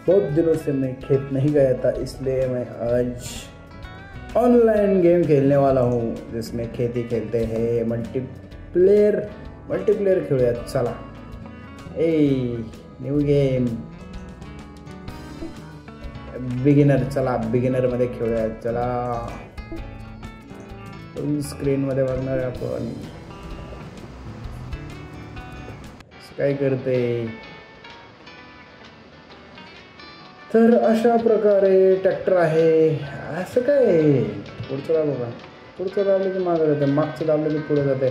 बहुत दिनों से मैं खेत नहीं गया था, इसलिए मैं आज ऑनलाइन गेम खेलने वाला हूँ जिसमें खेती खेलते हैं। मल्टीप्लेयर खेळूयात चला। ए न्यू गेम बिगिनर, चला बिगिनरमध्ये खेळूयात चला। फुल स्क्रीनमध्ये बघणार आपण काय करते। तर अशा प्रकारे ट्रॅक्टर आहे। असं काय पुढचं दाबलं का, पुढचं दाबलं की मागं जाते, मागचं दाबलं की पुढं जाते।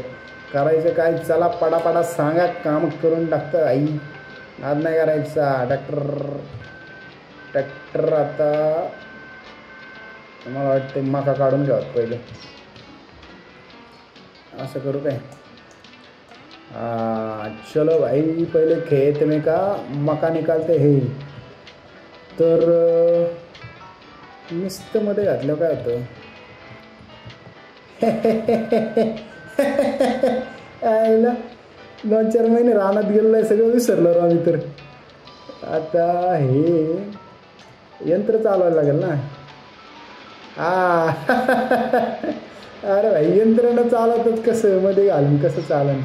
करायचं काय, चला पटापटा सांगा, काम करून टाकतं आई, नाद नाही करायचा। ट्रॅक्टर आता मला वाटते मका काढून घ्यावं पहिले, असं करू काय। चलो भाई, पहिले खेत में का मका निकालते हैं। तर नुसतं मध्ये घातलं काय होतं। आईला 2-4 महिने रानात गेलेलं आहे, सगळं विसरलो आम्ही। तर आता हे यंत्र चालवायला लागेल ना। अरे भाई, यंत्रणं चालवतात कसं, मध्ये घालून कसं चालन।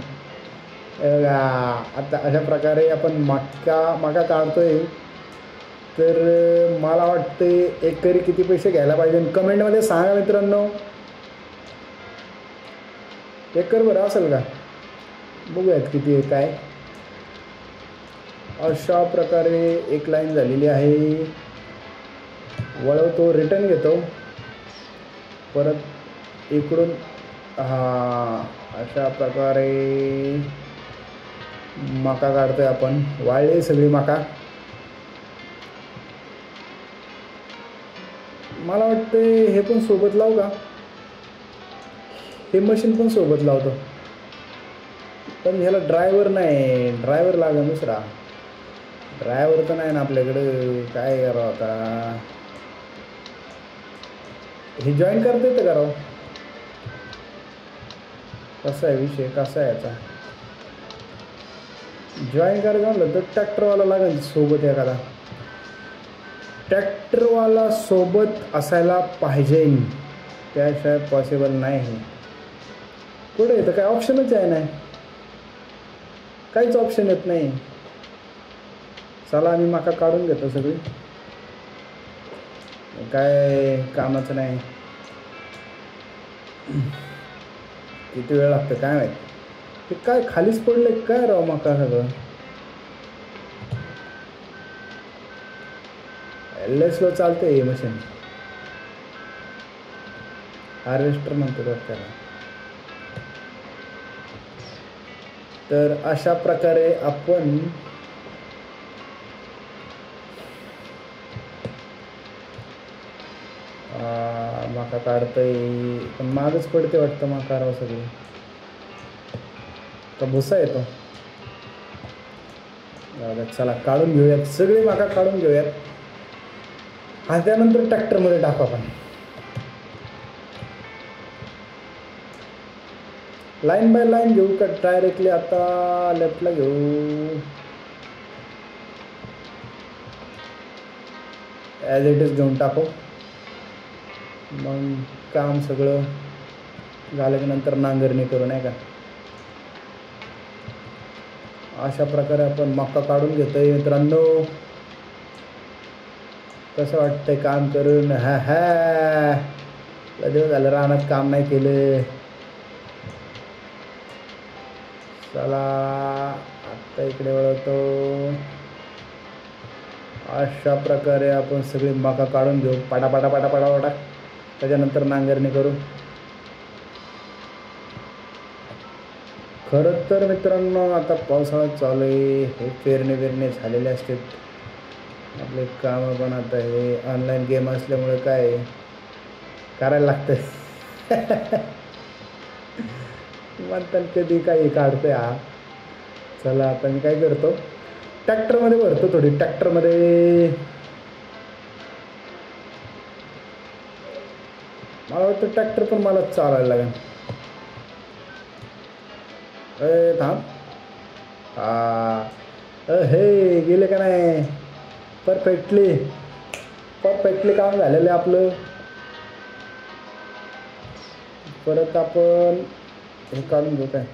आता अशा प्रकारे आपण मका काढतोय। तर मला वाटते एकरी किती पैसे घ्यायला पाहिजे, कमेंटमध्ये सांगा मित्रांनो। एकर बरं असेल का, बघूयात किती आहे काय। अशा प्रकारे एक लाईन झालेली आहे, वळवतो, रिटर्न घेतो, परत इकडून अशा प्रकारे मका काढतोय आपण। वाळली सगळी मका। मला वाटते हे पण सोबत लावू का, हे मशीन पण सोबत लावतो, पण ह्याला ड्रायव्हर नाही, ड्रायव्हर लागेल दुसरा। ड्रायव्हर तर नाही ना आपल्याकडं, काय करावं आता। हे जॉईन करता येतं का राव, कसा आहे विषय, कसा आहे याचा। जॉईन करायचं म्हणलं तर ट्रॅक्टरवाला लागेल सोबत, एखादा ट्रॅक्टरवाला सोबत असायला पाहिजे, त्याशिवाय पॉसिबल नाही। पुढे येतं काय, ऑप्शनच आहे नाही, काहीच ऑप्शन येत नाही। चला आम्ही मका काढून घेतो सगळी, काय कामाचं नाही। किती वेळ लागतं काय माहिती, ते काय खालीच पडले काय राव मका सगळं। लय स्लो चालते हे मशीन, हार्वेस्टर म्हणतो त्याला। तर अशा प्रकारे आपण मका काढतोय, पण मागच पडते वाटतं मका राव सगळी, का भुसा येतो। चला काढून घेऊयात, सगळी मका काढून घेऊयात, आणि त्यानंतर ट्रॅक्टरमध्ये टाकू आपण। लाईन बाय लाईन घेऊ का डायरेक्टली, आता लेफ्टला घेऊ, ॲज इट इज घेऊन टाकू। मग काम सगळं झालं की नंतर नांगरणी करू, नाही का। अशा प्रकारे आपण मका काढून घेतोय मित्रांनो। कसं वाटतंय काम करून, दिवस झालं रानात काम नाही केलं। चला आत्ता इकडे वळवतो। अशा प्रकारे आपण सगळी मका काढून घेऊ, पाटा, त्याच्यानंतर नांगरणी करू। खरं तर मित्रांनो आता पावसाळा चालू आहे, हे पेरणे झालेले असतात आपले कामं, पण आता हे ऑनलाईन गेम असल्यामुळे काय करायला लागतं। म्हणतात कधी काही काढतोय हा। चला आता मी काय करतो, ट्रॅक्टरमध्ये भरतो थोडी, ट्रॅक्टरमध्ये मला वाटतं ट्रॅक्टर पण मला चालायला लागेल। थांब, हे गेले का नाही, परफेक्टली काम झालेलं आहे आपलं. परत आपण हे काढून घेऊ काय,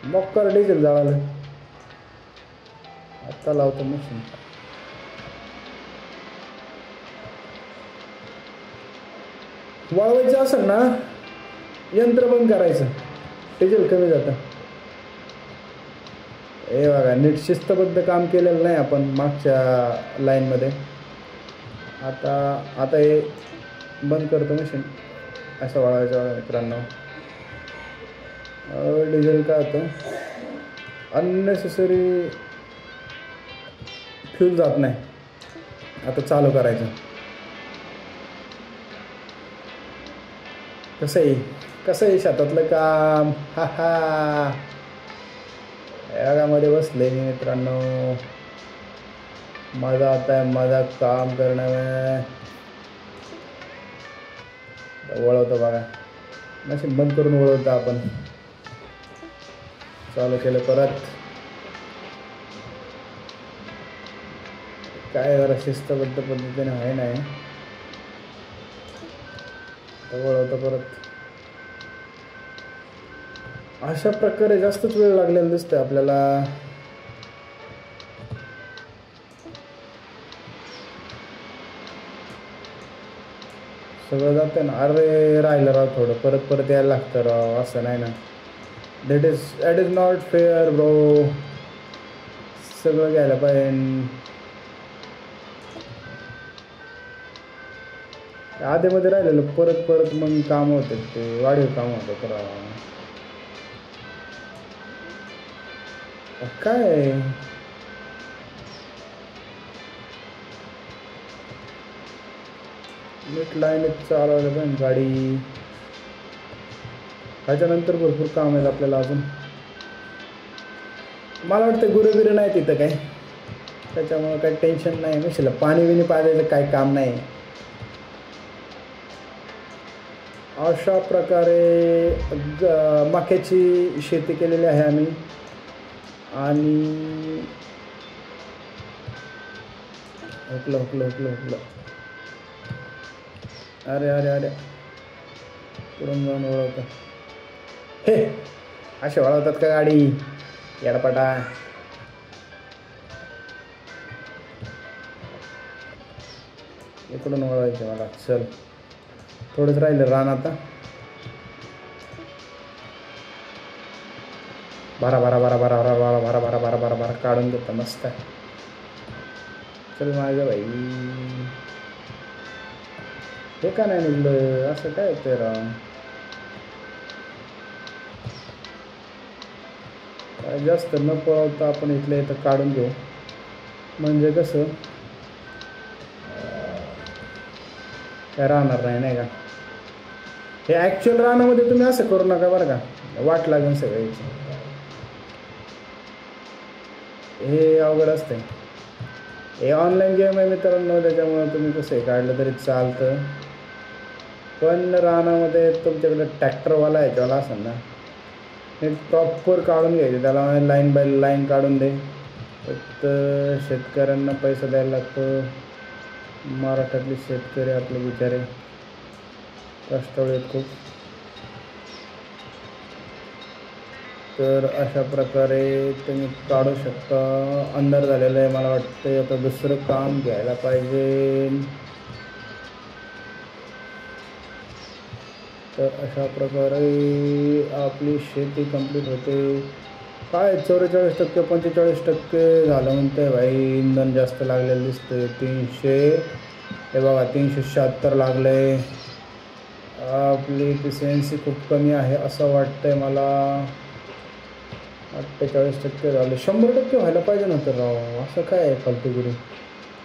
मॉकर डिझेल जाळालं. आत्ता लावतो मशीन. वाळवायचं असेल ना यंत्र बंद करायचं, डिझेल कमी जातं. हे बघा नीट शिस्तबद्ध काम केलेलं नाही आपण मागच्या लाईनमध्ये. आता हे बंद करतो मशीन. असं वाळवायचं मित्रांनो. डिझेल काय होतं, अननेसेसरी फ्यूल जात नाही. आता चालू करायचं. कसं आहे शेतातलं काम. यागामध्ये बसले मी मित्रांनो, मजा आता है मजा काम करने में. वळवतो बघा, मशीन बंद करून वळवतो आपण. चालू केलं परत. काय जरा शिस्तबद्ध पद्धतीने आहे नाही. वळवतो परत. अशा प्रकारे जास्तच वेळ लागलेला दिसतोय आपल्याला. सगळं जातं ना. अरे राहिलं राव थोडं, परत यायला लागतं राव. असं नाही ना, that is not fair bro. सगळं घ्यायला पाहिजे. आधीमध्ये राहिलेलं परत मग काम होते, ते वाढीव काम होतं. तर काय नीट लाईनीत चालवलं पण गाडी. त्याच्यानंतर भरपूर काम आहेत आपल्याला अजून. मला वाटतं गुरेबिरे नाही तिथं काय, त्याच्यामुळं काही टेन्शन नाही. म्हशीला पाणी बिणी पाजायचं काही काम नाही. अशा प्रकारे मक्याची शेती केलेली आहे आम्ही. आणि हुकलं. अरे पुढून जाऊन वळवतं. हे असे वळवतात का गाडी, येडपाटा. इकडून वळवायचं मला. चल थोडंच राहिलं रान आता. बारा काढून घेतो मस्त. चल माझ्या बाई, हे का नाही निघलं असं काय ते राव. जास्त न पळवता आपण इथल्या इथं काढून घेऊ, म्हणजे कसं काय राहणार नाही का. हे ॲक्च्युअल रानामध्ये तुम्ही असं करू नका बरं का, वाट लागेल सगळ्याची. हे अवघड असतं. हे ऑनलाईन गेम आहे मित्रांनो, त्याच्यामुळं तुम्ही कसंही काढलं तरी चालतं. पण रानामध्ये तुमच्याकडे ट्रॅक्टरवाला याच्यावाला असेल ना, हे प्रॉपर काढून घ्यायचे. त्याला लाईन बाय लाईन काढून दे. फक्त शेतकऱ्यांना पैसा द्यायला लागतो. महाराष्ट्रातले शेतकरी आपले बिचारे कष्टाळू आहेत खूप. तर अशा प्रकारे तुम्ही काढू शकता. अंधार झालेलं आहे मला वाटतं. आता दुसरं काम घ्यायला पाहिजे. तर अशा प्रकारे आपली शेती कंप्लीट होते. काय 44% 45% झालं म्हणते भाई. इंधन जास्त लागलेलं दिसतं. 300, हे बघा 376 लागले. आपली एफिशियन्सी खूप कमी आहे असं वाटतंय मला. 48% झालं. 100% व्हायला पाहिजे नव्हतं राव. असं काय आहे फालतूगिरी.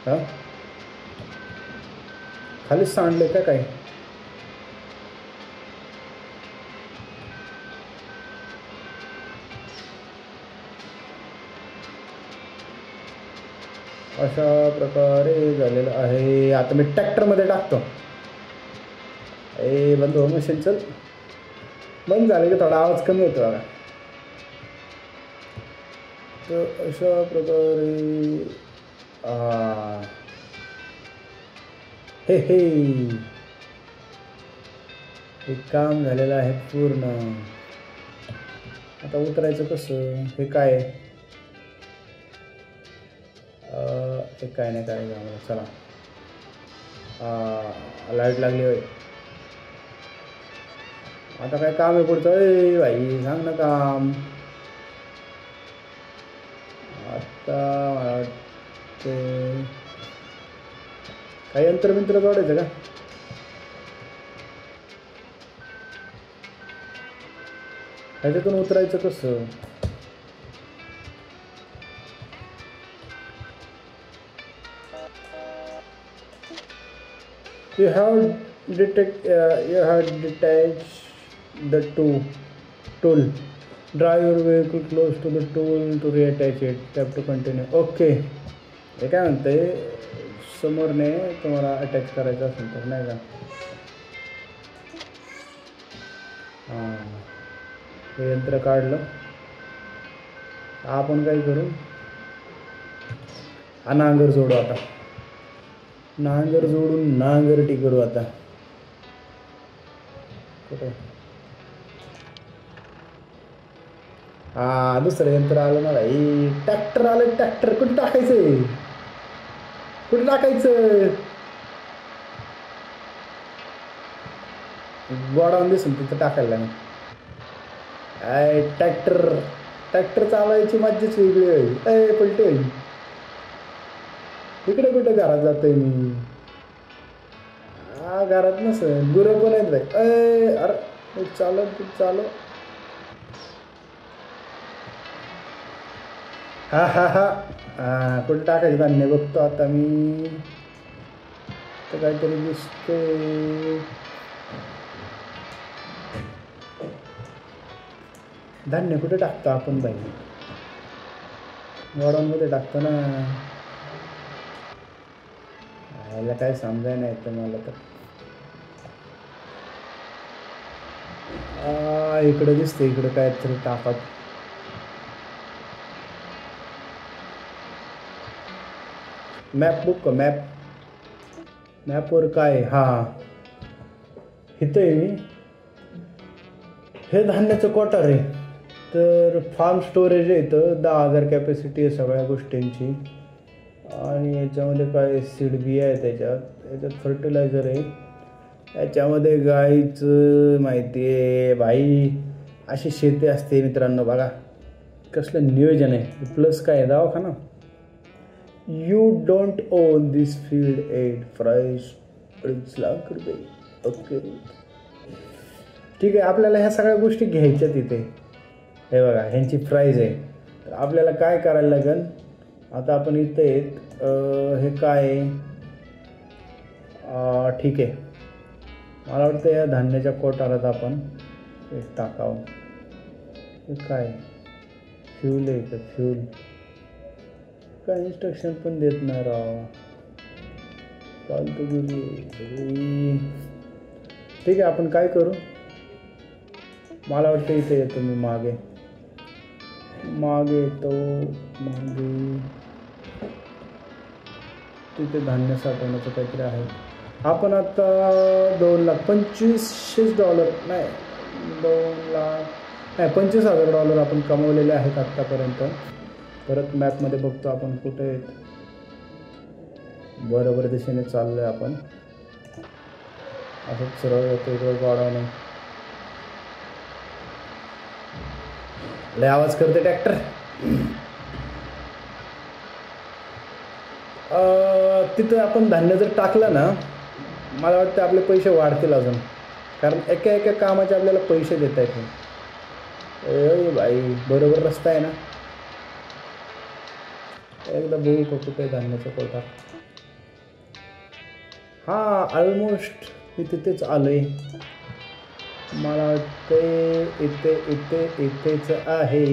हां खालीच सांडले का काय. अशा प्रकारे झालेलं आहे. आता मी ट्रॅक्टरमध्ये टाकतो. बंद हो मशीन. चल बंद झालं की थोडा आवाज कमी होतो बघा. तर अशा प्रकारे हे हे हे काम झालेलं आहे पूर्ण. आता उतरायचं कसं? हे काय हे काय नाही करायचं आम्हाला. चला लाईट लागली होय. आता काय काम आहे पुढचं? अरे भाई सांग ना काम. आता मला वाटते काही यंत्रमिंत्र जोडायचं का? ह्याच्यातून उतरायचं कसं? You have detached the tool. Drive your vehicle close to the tool to reattach it. Tap to continue. Okay. हे काय म्हणतंय, समोरने तुम्हाला अटॅच करायचं असेल तर नाही का? हां, हे यंत्र काढलं. आपण काय करू? हा नांगर जोडू आता. नांगर जोडून नांगरटी करू आता. कुठे? हा दुसरं यंत्र आलं ना भाई. ट्रॅक्टर आलं. ट्रॅक्टर कुठे टाकायचं? कुठे टाकायचं? गोडाऊन दिसून तिथं टाकायला नाही. ट्रॅक्टर चालवायची मज्जाच वेगळी आहे. पलटे इकडे कुठे घरात जातोय मी? हा घरात नसेल. गुरं पण आहेत भाई. अरे चालव. हा कुठे टाकायचं धान्य बघतो आता मी. तर काहीतरी दिसतंय. धान्य कुठे टाकतो आपण बाई? गोडाऊनमध्ये टाकतो ना. याला काय समजाय नाही तर मला तर. इकडे दिसतं. इकडे काहीतरी टाकत. मॅप बुक का? मॅपवर काय? हां इथं आहे मी. हे धान्याचं क्वार्टर आहे. तर फार्म स्टोरेज आहे इथं. 10,000 कॅपॅसिटी आहे सगळ्या गोष्टींची. आणि याच्यामध्ये काय सीड बिया आहे. याच्यात फर्टिलायझर आहे. याच्यामध्ये गाईचं माहिती आहे भाई. अशी शेती असते मित्रांनो. बघा कसलं नियोजन आहे. प्लस काय आहे? दवाखाना. You don't on this field at price 2.5 lakh रुपये. ओके ठीक आहे. आपल्याला ह्या सगळ्या गोष्टी घ्यायच्या तिथे. हे बघा ह्यांची प्राईज आहे. तर आपल्याला काय करायला लागेल? आता आपण इथे हे काय आहे? ठीक आहे. मला वाटतं या धान्याच्या कोठारात आपण हे टाकावं. हे काय फ्यूल आहे का? फ्यूल काय इन्स्ट्रक्शन पण देत नाही राव. फालतू गेली. ठीक आहे. आपण काय करू? मला वाटतं इथे येतो मी. मागे येतो. तिथे धान्य साठवण्याचं काहीतरी आहे. आपण आता $2,25,000 नाही, $25,000 आपण कमवलेले आहेत आत्तापर्यंत. परत मॅपमध्ये बघतो आपण कुठे आहेत. बरोबर दिशेने चाललो आहे आपण. असंच सरळ येतो. इकडं गाडाने लय आवाज करते ट्रॅक्टर. तिथं आपण धान्य जर टाकलं ना, मला वाटतं आपले पैसे वाढतील अजून. कारण एका कामाचे आपल्याला पैसे देता येतील. भाई बरोबर रस्ता आहे ना? एकदा बघू का कुठे धान्याचा कोटा. हां ऑलमोस्ट मी तिथेच आलो आहे. मला वाटतं इथेच आहे.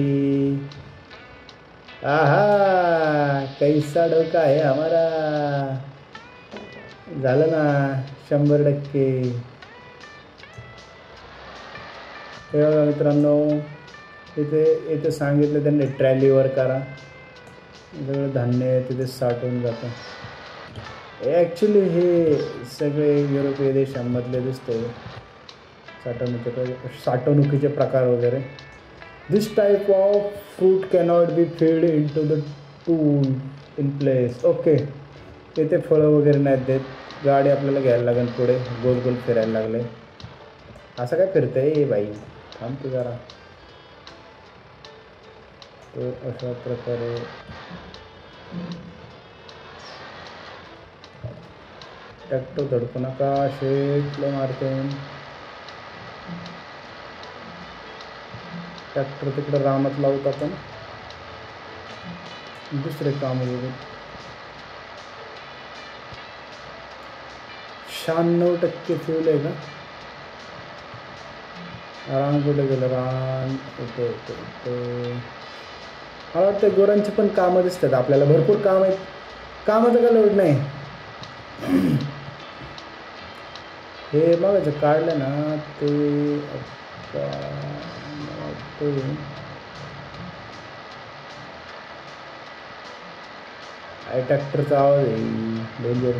आहा कैसा डोका आहे हमारा. झालं ना 100%. हे बघा मित्रांनो इथे इथे सांगितलं त्यांनी ट्रॅलीवर करा, सगळं धान्य तिथे साठवून जातं. ॲक्च्युली हे सगळे युरोपीय देशांमधले दिसते साठवणुकीचे प्रकार वगैरे. This type of fruit cannot be feed in to the tool in place. Okay, इथे फळं वगैरे नाहीत देत. गाडी आपल्याला घ्यायला लागेल पुढे. गोल गोल फिरायला लागले. असं काय फिरतंय ए बाई, थांबते जरा. तर अशा प्रकारे ट्रॅक्टर धडकू नका, शेटला मारते. ट्रॅक्टर तिकडं रानात लावत आपण दुसरे काम वगैरे. 96% फ्यूल आहे का? रान कुठे गेलं? रान येतो. मला वाटतं गोरांची पण कामं दिसतात आपल्याला, भरपूर काम आहेत. कामाचं का लोड नाही. हे बघायचं काढलं ना ते ट्रॅक्टरचा आवाज आहे डेंजर.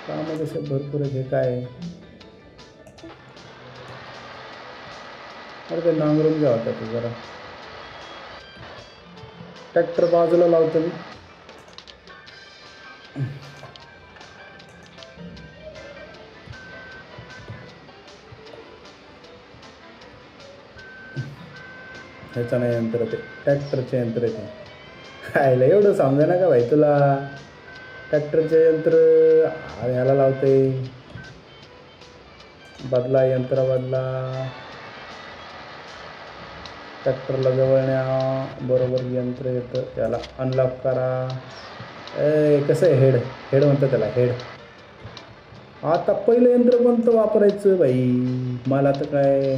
कामं तसं भरपूर आहे. हे काय अरे ते नांगरून घ्या होता ते जरा. ट्रॅक्टर बाजूला लावतो मी. ह्याचं नाही यंत्र, ते ट्रॅक्टरचे यंत्र आहे. खायला एवढं समजा ना का भाई तुला. ट्रॅक्टरचे यंत्र ह्याला लावते. बदला यंत्र बदला. ट्रॅक्टरला जवळ न्या, बरोबर यंत्र येतं. त्याला अनलॉक करा. कसं आहे हेड म्हणतात त्याला, हेड. आता पहिलं यंत्र कोणतं वापरायचं बाई? मला तर काय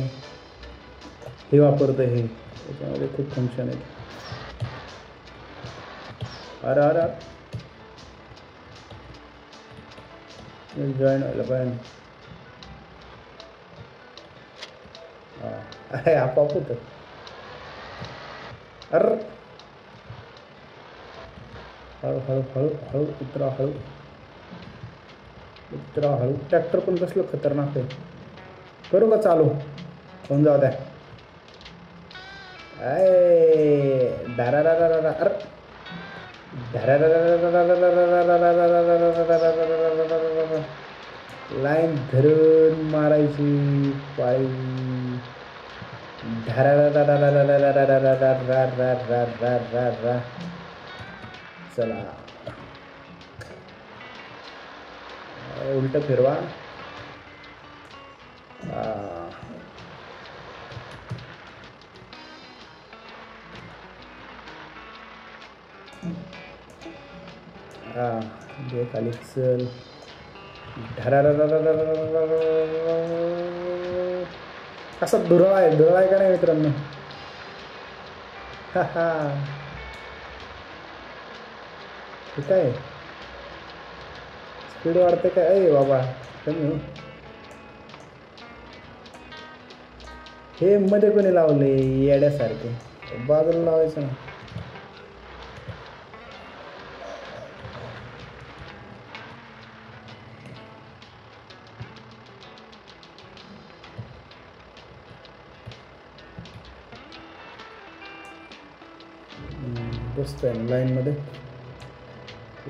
हे वापरतं हे. त्याच्यामध्ये खूप फंक्शन आहेत. अरे जॉईन व्हायला पाहिजे. अरे आपोआप होतं. अरे हळू उतरा, हळू. ट्रॅक्टर पण कसलं खतरनाक आहे. करू का चालू? होऊन जाऊ द्या. लाईन धरून मारायची पाळी. चला उलट फिरवा. दे खाली चल. कसा दुरळा आहे का नाही मित्रांनो? ठीक आहे. स्पीड वाढते काय? अय बाबा कमी. हे मध्ये कोणी लावले येड्यासारखे? बाजूला लावायचं ना. बसत आहे लाईनमध्ये.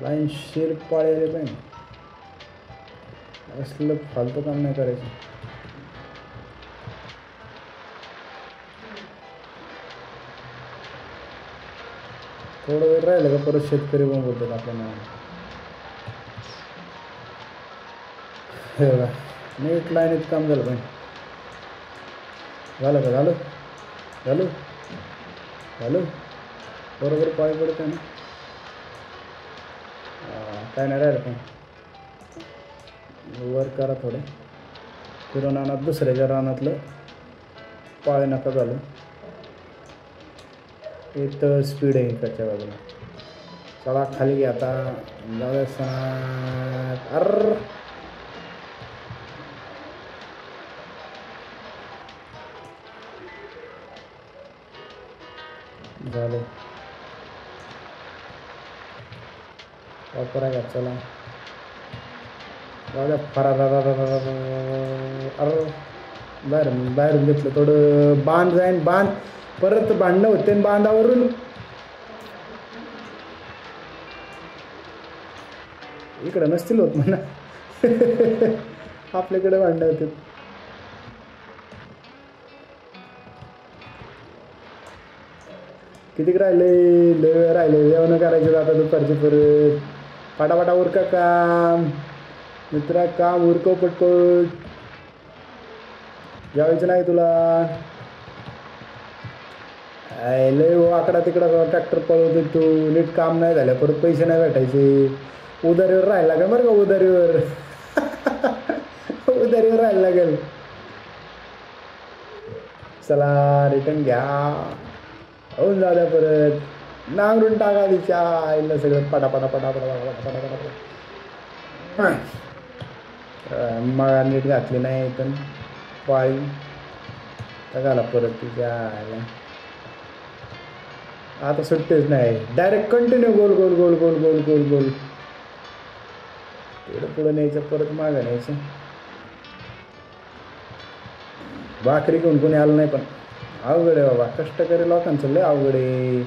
लाईन शिर पाळले पाहिजे. असलं फालतू काम नाही करायचं. थोडं वेळ राहिलं का परत शेतकरी पण बोलतात आपल्याला. हे बघा नीट लाईनीत काम झालं पाहिजे. झालं का? झालं बरोबर पाय पडते ना. काय नाही राहिलं पण. वर करा थोडं. फिरून रानात दुसऱ्याच्या रानातलं पाळे नका झालं. इथं स्पीड आहे इकडच्या बाजूला. चला खाली आता जाऊया. झालं वापर आहे का चला जाऊ द्या फरार अरे बाहेरून घेतलं थोडं बांध जाईन बांध परत भांडणं होते बांधावरून इकडं नसतील होत म्हणा आपल्याकडे भांडणं होते कितीक राहिले लय राहिले जेवण करायचं आता दुपारचे परत पाटापाटा उरका काम मित्रा काम उरकव पटपट जेवायचं नाही तुला लय आकडा तिकडा ट्रॅक्टर पळवतो तू नीट काम नाही झालं परत पैसे नाही भेटायचे उधारीवर राहायला लागेल बरं का उधारीवर उधारीवर राहायला लागेल चला रिटर्न घ्या होऊन जाऊ द्या परत नांगरून टाका तिच्या आईला सगळं पटापटा पटापटा पटापटा पटापटा मग नीट घातली नाही पण पाळी घाला परत तिच्या आईला आता सुट्टेच नाही डायरेक्ट कंटिन्यू गोल गोल गोल गोल गोल गोल गोल पुढं पुढं न्यायचं परत मागं न्यायचं भाकरी घेऊन कोणी आलं नाही पण अवघड आहे बाबा कष्टकरी लोकांचं लय अवघड आहे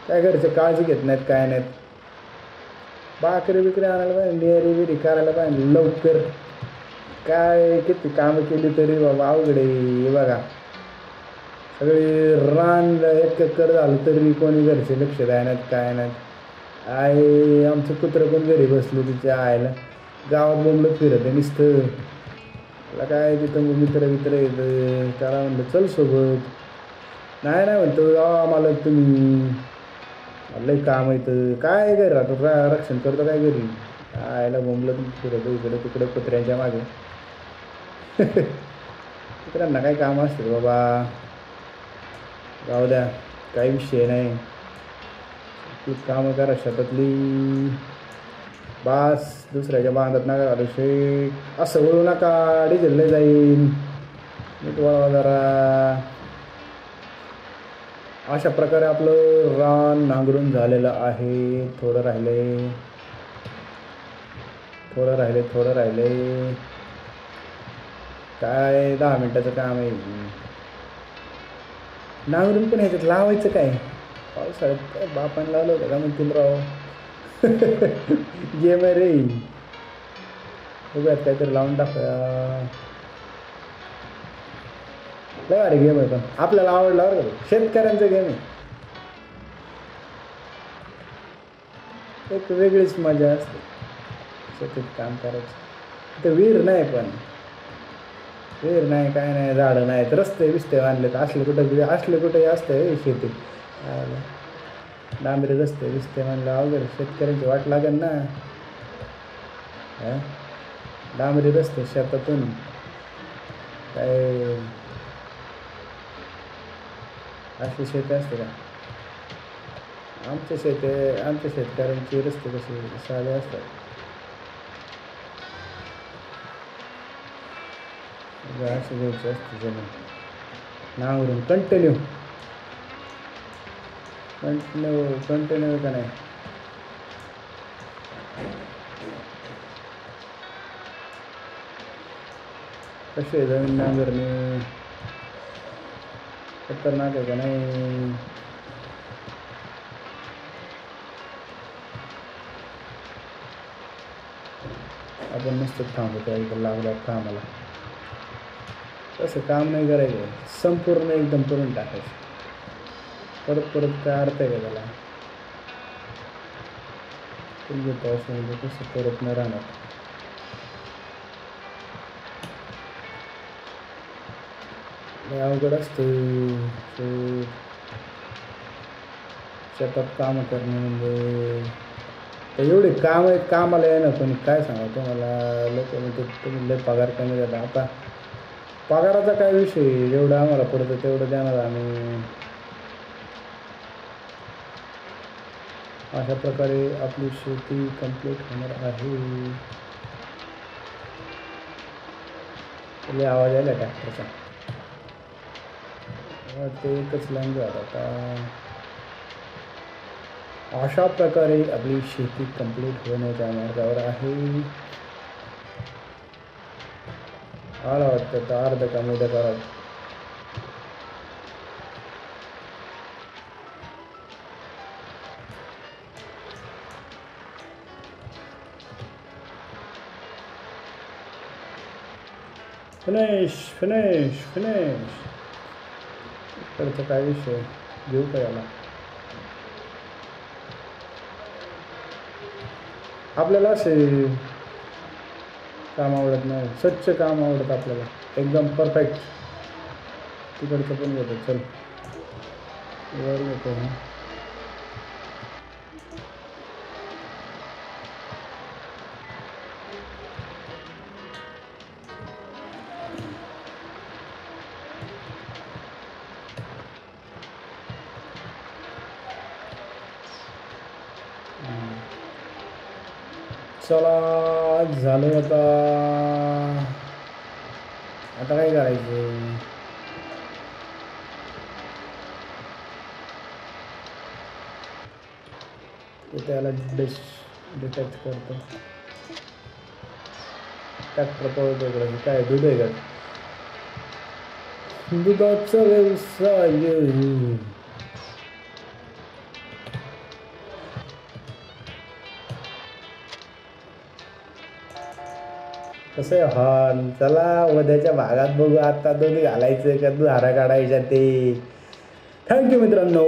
काय घरचे काळजी घेत नाहीत काय नाहीत भाकरी बिकरी आणायला पाहिजे नेरी बिरी करायला पाहिजे लवकर काय किती कामं केली तरी बाबा अवघड आहे बघा सगळे रान एक एकर झालं तरी कोणी घरचे लक्ष द्यायनात काय नाहीत आई आमचं कुत्रं पण घरी बसलं तिच्या आईला गावात बोंबलत फिरत आहे नुसतं मला काय तिथं मित्र येतं त्याला म्हणलं चल सोबत नाही म्हणतो मला तुम्ही लई काम येतं काय घरी राहतो रक्षण करतो काय घरी आईला बोंबलत फिरत इकडे तिकडे कुत्र्यांच्या मागे कुत्र्यांना काय काम असतं बाबा जाऊ द्या काही विषय नाही ती कामं करा शेतातली बास दुसऱ्याच्या बांधत नका घालू शेट असं वळू नका डिझेलला जाईन नीट वळवा जरा अशा प्रकारे आपलं रान नांगरून झालेलं आहे थोडं राहिले काय 10 मिनिटाचं काम आहे नांगरून पण ह्याच्यात लावायचं काय पावसाळ्यात काय बापाने लावलं होतं का म्हणतील राव गेम आहे रे बघूयात काहीतरी लावून टाकूया लय भारी गेम आहे पण आपल्याला आवडला बरं का शेतकऱ्यांचा गेम आहे एक वेगळीच मजा असते शेतीत काम करायचं तर विहीर नाही पण विहीर नाही काय नाही झाडं नाहीत रस्ते बिस्ते बांधलेत असले कुठे असतं शेतीत डांबरी रस्ते बिस्ते म्हणलं अवघड शेतकऱ्यांची वाट लागेल ना डांबरी रस्ते शेतातून काय असली शेती असते का आमच्या शेतकऱ्यांचे रस्ते कसे साधे असतात असं घ्यायचं असतं जमीन नांगरून कंटिन्यू का नाही कशी आहे जमीन नांगरणी खतरनाक आहे का नाही आपण नुसतं थांबतो इकडं लागलं कामाला तसं काम नाही करायचं संपूर्ण एकदम करून टाकायचं परत काय अर्थ आहे का त्याला तुम्ही पाऊस म्हणजे कसं परत नाही राहणार अवघड असतं शेतात कामं करणे म्हणजे तर एवढे काम आहेत कामाला आहे ना पण काय सांगा तुम्हाला लोक म्हणजे तुम्ही लय पगार कमी देता आता पगाराचा काय विषय जेवढं आम्हाला पडतं तेवढं देणार आम्ही अशा प्रकारे आपली शेती कंप्लीट होणार आहे लय आवाज आला ट्रॅक्टरचा ते एकच लाईन झाला आता अशा प्रकारे आपली शेती कंप्लीट होण्याच्या मार्गावर आहे. आला वाटतं तर अर्ध काम उद्या करा. Finish finish finish. इकडचा काय विषय घेऊ का याला. आपल्याला असे काम आवडत नाही, स्वच्छ काम आवडतं आपल्याला एकदम परफेक्ट. तिकडचं पण घेतो. चल वर घेतो. चला झालं. आता काय करायचं. इथे याला डिटेक्ट करतो. ट्रॅक्टर पळतो इकडे. काय दूध आहे का. दुधाचा व्यवसाय. कसं आहे हॉर्न. चला उद्याच्या भागात बघू. आता दूध घालायचं का दूध हारा काढायच्या ते. थँक्यू मित्रांनो.